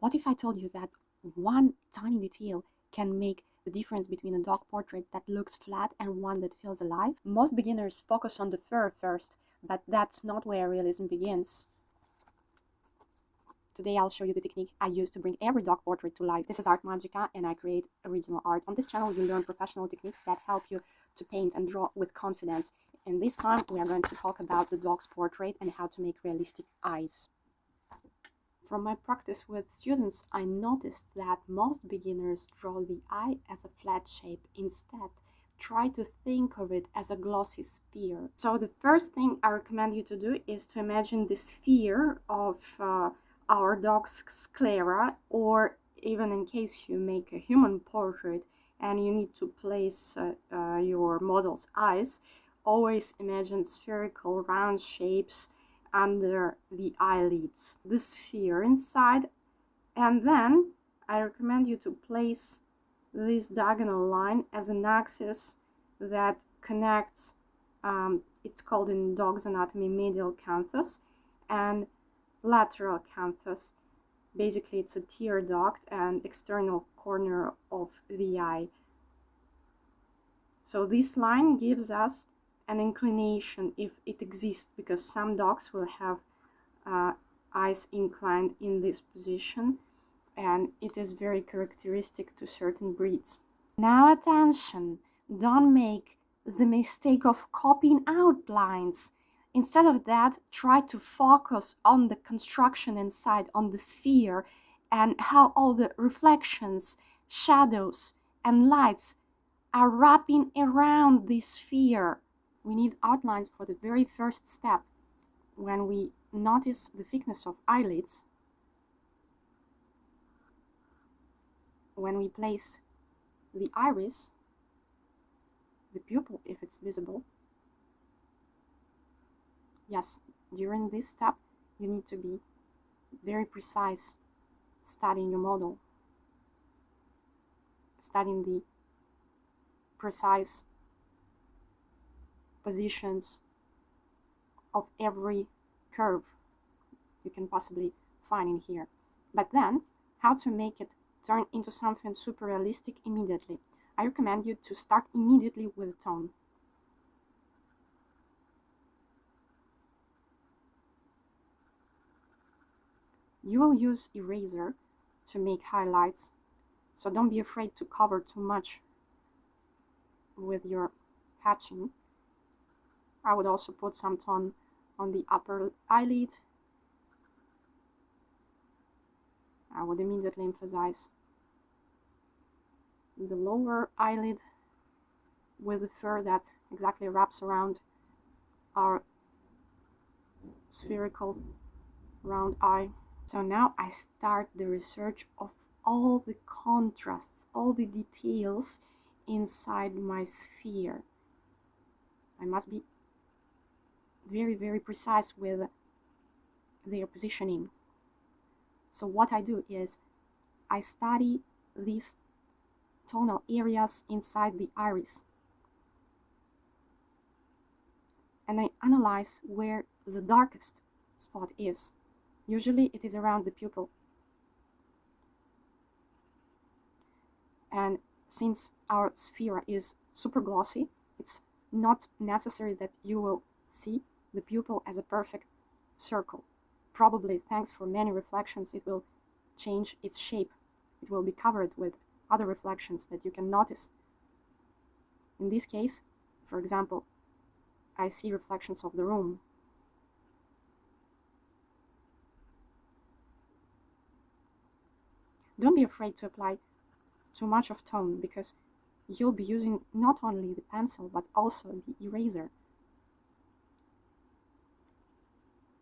What if I told you that one tiny detail can make the difference between a dog portrait that looks flat and one that feels alive? Most beginners focus on the fur first, but that's not where realism begins. Today I'll show you the technique I use to bring every dog portrait to life. This is Art Magica and I create original art. On this channel you learn professional techniques that help you to paint and draw with confidence. And this time we are going to talk about the dog's portrait and how to make realistic eyes. From my practice with students, I noticed that most beginners draw the eye as a flat shape. Instead, try to think of it as a glossy sphere. So the first thing I recommend you to do is to imagine the sphere of our dog's sclera, or even in case you make a human portrait and you need to place your model's eyes, always imagine spherical round shapes under the eyelids, the sphere inside, and then I recommend you to place this diagonal line as an axis that connects, it's called in dog's anatomy medial canthus and lateral canthus. Basically it's a tear duct and external corner of the eye. So this line gives us an inclination, if it exists, because some dogs will have eyes inclined in this position, and it is very characteristic to certain breeds. Now attention, don't make the mistake of copying outlines. Instead of that, try to focus on the construction inside, on the sphere, and how all the reflections, shadows, and lights are wrapping around this sphere. We need outlines for the very first step. When we notice the thickness of eyelids, when we place the iris, the pupil if it's visible, yes, during this step you need to be very precise, studying your model, studying the precise positions of every curve you can possibly find in here. But then, how to make it turn into something super realistic immediately? I recommend you to start immediately with tone. You will use eraser to make highlights, so don't be afraid to cover too much with your hatching. I would also put some tone on the upper eyelid. I would immediately emphasize the lower eyelid with the fur that exactly wraps around our spherical round eye. So now I start the research of all the contrasts, all the details inside my sphere. I must be very precise with their positioning. So what I do is I study these tonal areas inside the iris and I analyze where the darkest spot is. Usually it is around the pupil. And since our sphere is super glossy, it's not necessary that you will see the pupil as a perfect circle. Probably thanks for many reflections it will change its shape. It will be covered with other reflections that you can notice. In this case, for example, I see reflections of the room. Don't be afraid to apply too much of tone, because you'll be using not only the pencil but also the eraser.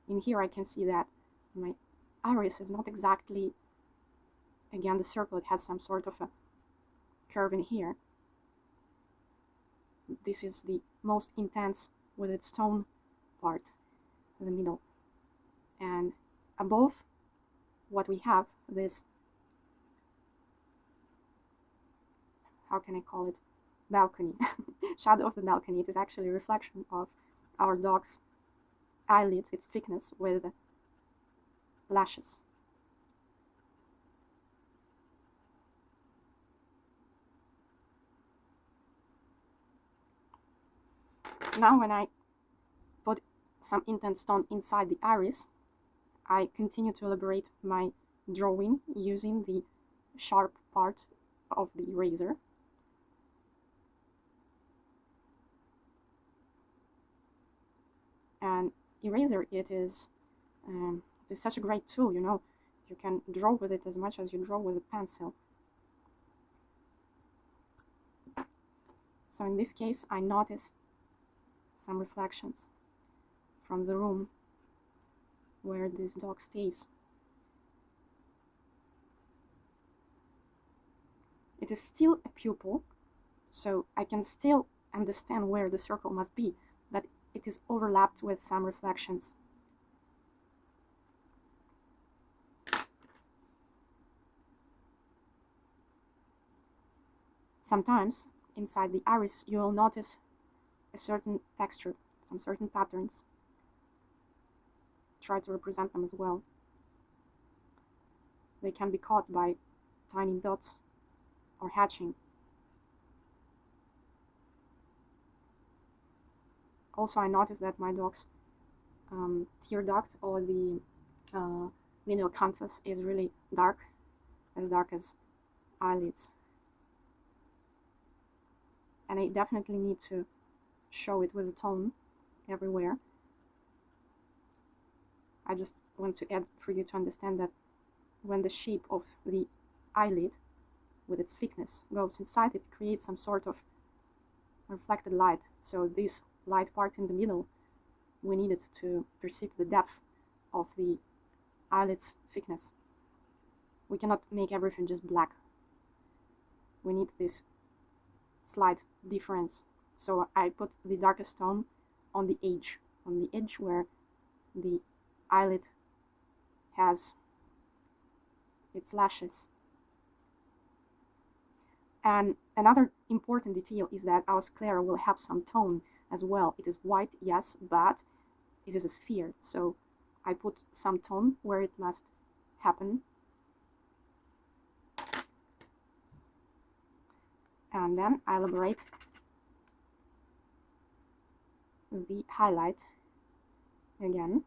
In here I can see that my iris is not exactly, again, the circle, it has some sort of a curve in here. This is the most intense with its tone part in the middle. And above what we have, this, how can I call it, balcony, shadow of the balcony. It is actually a reflection of our dog's eyelids, its thickness with lashes. Now when I put some intense tone inside the iris, I continue to elaborate my drawing using the sharp part of the eraser. And eraser, it is such a great tool, you know. You can draw with it as much as you draw with a pencil. So in this case, I noticed some reflections from the room where this dog stays. It is still a pupil, so I can still understand where the circle must be, but it is overlapped with some reflections. Sometimes, inside the iris, you will notice a certain texture, some certain patterns. Try to represent them as well. They can be caught by tiny dots or hatching. Also, I noticed that my dog's tear duct, or the medial canthus, is really dark as eyelids. And I definitely need to show it with a tone everywhere. I just want to add for you to understand that when the shape of the eyelid with its thickness goes inside, it creates some sort of reflected light. So this light part in the middle, we needed to perceive the depth of the eyelid's thickness. We cannot make everything just black. We need this slight difference. So I put the darkest tone on the edge where the eyelid has its lashes. And another important detail is that our sclera will have some tone as well. It is white, yes, but it is a sphere, so I put some tone where it must happen. And then I elaborate the highlight again.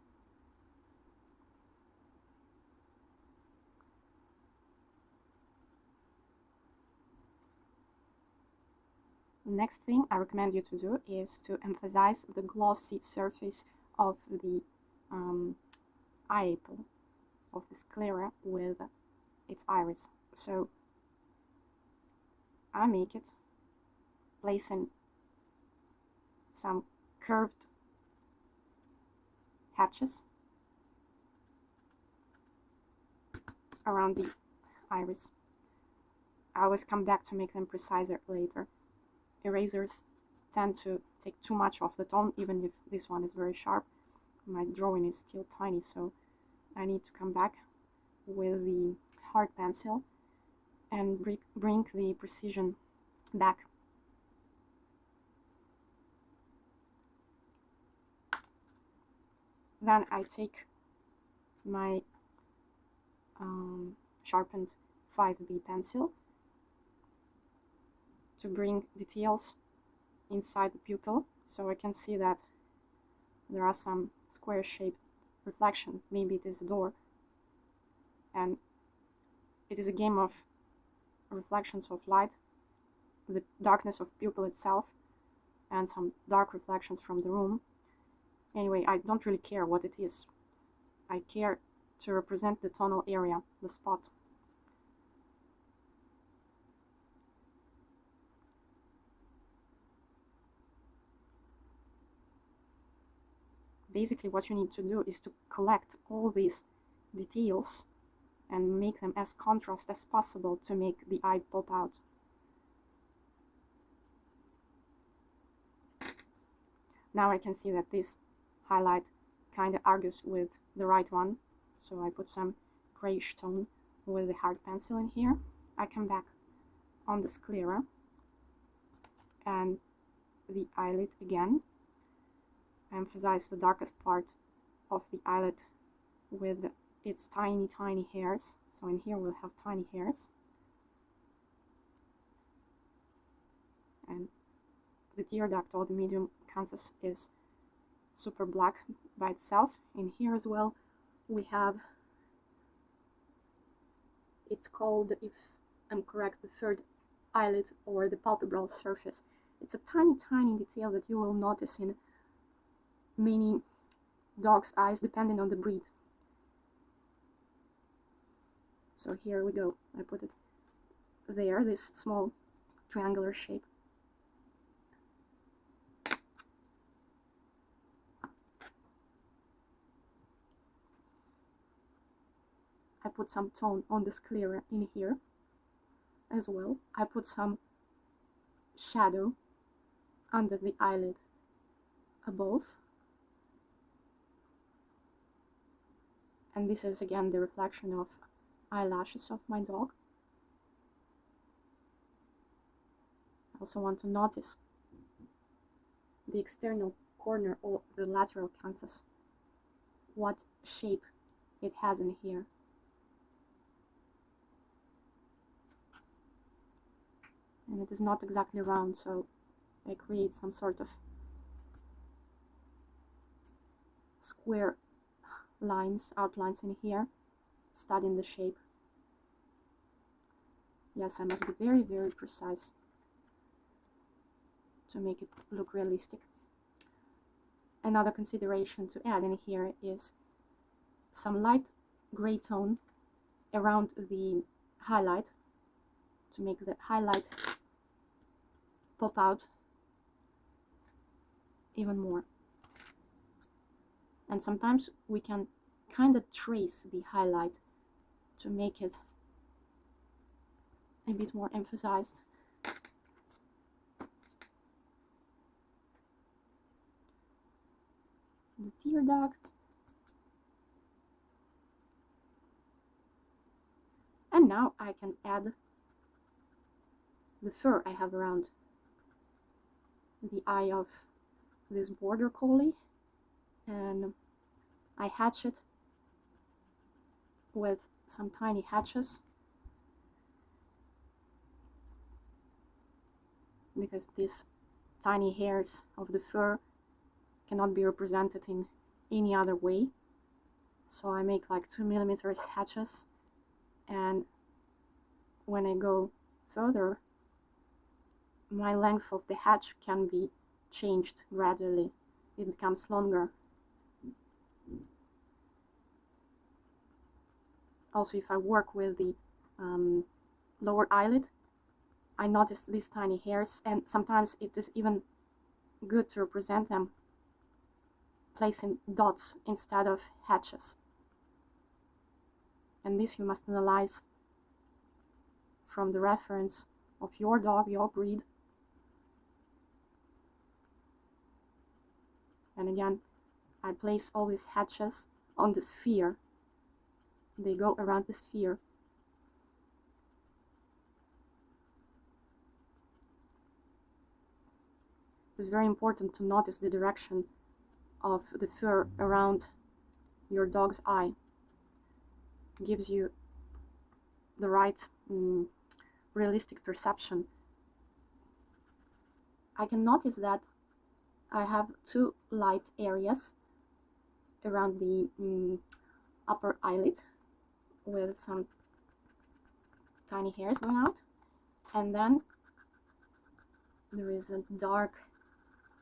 The next thing I recommend you to do is to emphasize the glossy surface of the eye apple, of the sclera with its iris. So I make it placing some curved hatches around the iris. I always come back to make them preciser later. Erasers tend to take too much of the tone, even if this one is very sharp. My drawing is still tiny, so I need to come back with the hard pencil and bring the precision back. Then I take my sharpened 5B pencil to bring details inside the pupil, so I can see that there are some square-shaped reflection. Maybe it is a door, and it is a game of reflections of light, the darkness of pupil itself, and some dark reflections from the room. Anyway, I don't really care what it is. I care to represent the tonal area, the spot. Basically, what you need to do is to collect all these details and make them as contrast as possible to make the eye pop out. Now I can see that this highlight kind of argues with the right one, so I put some grayish tone with the hard pencil in here. I come back on the sclera and the eyelid again. I emphasize the darkest part of the eyelid with its tiny hairs. So in here we'll have tiny hairs. And the tear duct, or the medium canvas is super black by itself. In here as well we have, it's called, if I'm correct, the third eyelid or the palpebral surface. It's a tiny detail that you will notice in many dogs' eyes depending on the breed. So here we go, I put it there, this small triangular shape. I put some tone on the sclera in here as well. I put some shadow under the eyelid above. And this is again the reflection of eyelashes of my dog. I also want to notice the external corner or the lateral canthus, what shape it has in here. And it is not exactly round, so I create some sort of square lines, outlines in here, studying the shape. Yes, I must be very precise to make it look realistic. Another consideration to add in here is some light gray tone around the highlight to make the highlight pop out even more. And sometimes we can kind of trace the highlight to make it a bit more emphasized. The tear duct. And now I can add the fur I have around the eye of this border collie, and I hatch it with some tiny hatches because these tiny hairs of the fur cannot be represented in any other way. So I make like 2 millimeters hatches, and when I go further, my length of the hatch can be changed gradually. It becomes longer. Also, if I work with the lower eyelid, I notice these tiny hairs, and sometimes it is even good to represent them placing dots instead of hatches. And this you must analyze from the reference of your dog, your breed. And again, I place all these hatches on the sphere. They go around the sphere. It's very important to notice the direction of the fur around your dog's eye. It gives you the right realistic perception. I can notice that I have two light areas around the upper eyelid with some tiny hairs going out, and then there is a dark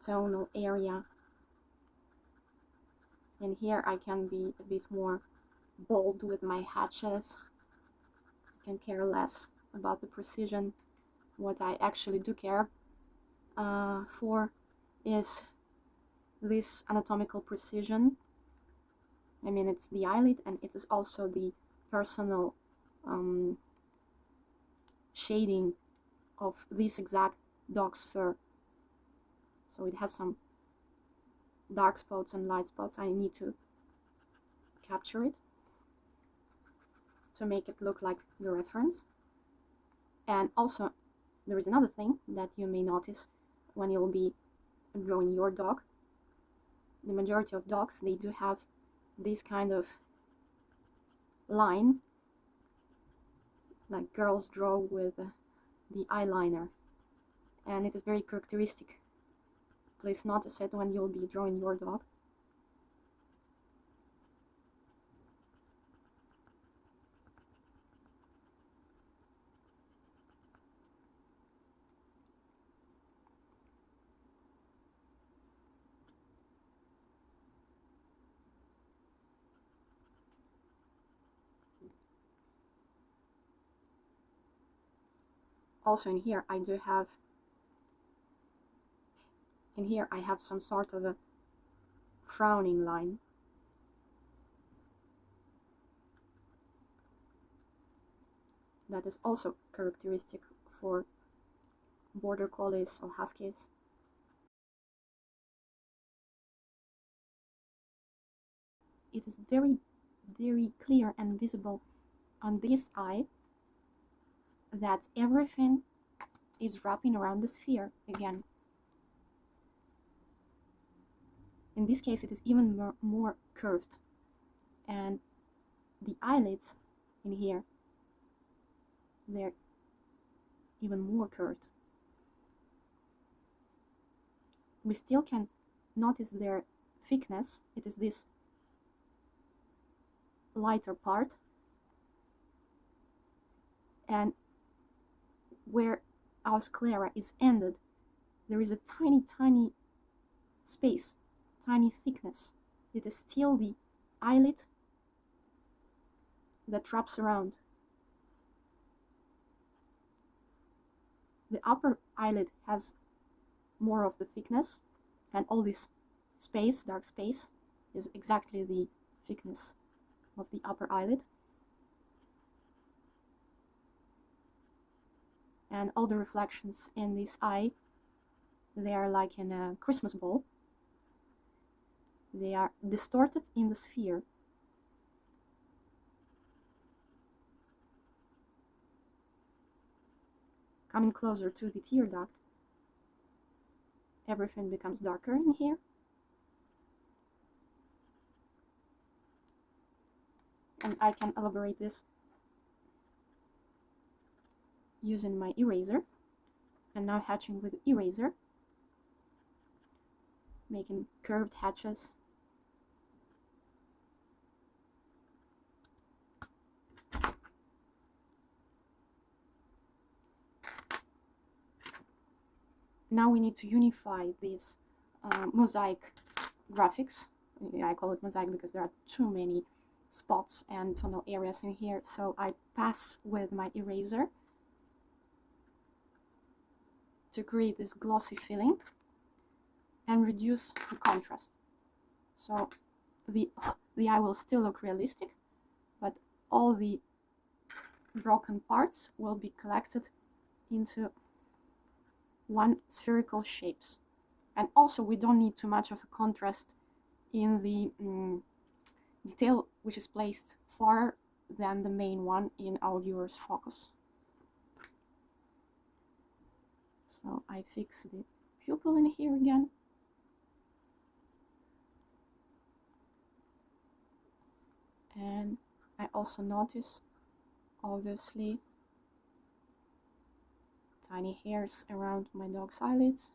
tonal area, and here I can be a bit more bold with my hatches. I can care less about the precision. What I actually do care for is this anatomical precision. I mean, it's the eyelid, and it is also the personal shading of this exact dog's fur. So it has some dark spots and light spots. I need to capture it to make it look like the reference. And also, there is another thing that you may notice when you'll be drawing your dog. The majority of dogs, they do have this kind of line, like girls draw with the eyeliner, and it is very characteristic Please notice it when you'll be drawing your dog. Also in here I have some sort of a frowning line. That is also characteristic for border collies or huskies. It is very, very clear and visible on this eye that everything is wrapping around the sphere again. In this case, it is even more curved, and the eyelids in here, they're even more curved. We still can notice their thickness. It is this lighter part, and where our sclera is ended, there is a tiny, tiny space, tiny thickness. It is still the eyelid that wraps around. The upper eyelid has more of the thickness, and all this space, dark space, is exactly the thickness of the upper eyelid. And all the reflections in this eye, they are like in a Christmas ball. They are distorted in the sphere. Coming closer to the tear duct, everything becomes darker in here. And I can elaborate this using my eraser. And now hatching with eraser, making curved hatches. Now we need to unify these mosaic graphics. I call it mosaic because there are too many spots and tonal areas in here, so I pass with my eraser to create this glossy feeling and reduce the contrast. So the eye will still look realistic, but all the broken parts will be collected into one spherical shapes. And also we don't need too much of a contrast in the detail which is placed far than the main one in our viewer's focus. So I fix the pupil in here again. And I also notice, obviously, tiny hairs around my dog's eyelids.